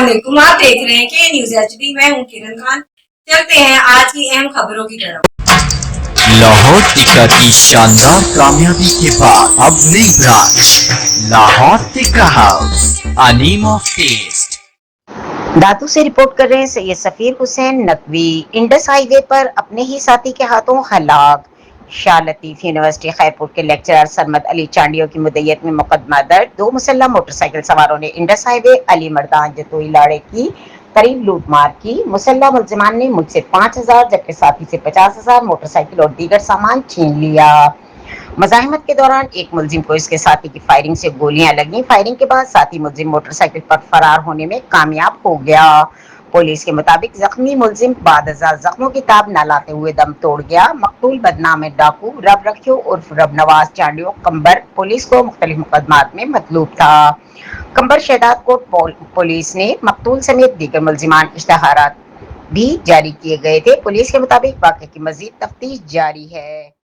अस्सलामुअलैकुम। आप देख रहे हैं के न्यूज एचडी। मैं हूं किरण खान। चलते हैं आज की अहम खबरों की तरफ। लाहौर टिक्का की शानदार कामयाबी के बाद अब नई branch Lahore tikka house, a name of taste. Dadu से रिपोर्ट कर रहे हैं सैयद सफीर हुसैन नकवी। इंडस हाईवे पर अपने ही साथी के हाथों हलाक। शाह लतीफ यूनिवर्सिटी खैरपुर के लेक्चरर सरमद अली चांडियो की मुद्दत में मुकदमा दर्ज। 2 मुसल्लह मोटरसाइकिल सवारों ने इंडस हाईवे अली मर्दान जतोई लाड़े की करीब लूटमार की। मुसल्लह मुलजिमान ने मुझसे 5,000 जबकि साथी से 50,000 मोटरसाइकिल और दीगर सामान छीन लिया। मज़ाहिमत के दौरान एक मुलजिम को इसके साथी की फायरिंग से गोलियां लगी। फायरिंग के बाद साथी मुलजिम मोटरसाइकिल पर फरार होने में कामयाब हो गया। पुलिस के मुताबिक जख्मी मुलजिम बाद जख्मों की ताब न लाते हुए दम तोड़ गया। मकतूल बदनाम डाकू रब रखियो उर्फ रब नवाज चांडियो कंबर पुलिस को मुख्तलिफ मुकदमात में मतलूब था। कंबर शहदाद को पुलिस ने मकतूल समेत दीगर मुलजिमान इश्तहारात भी जारी किए गए थे। पुलिस के मुताबिक वाक़े की मजीद तफ्तीश जारी है।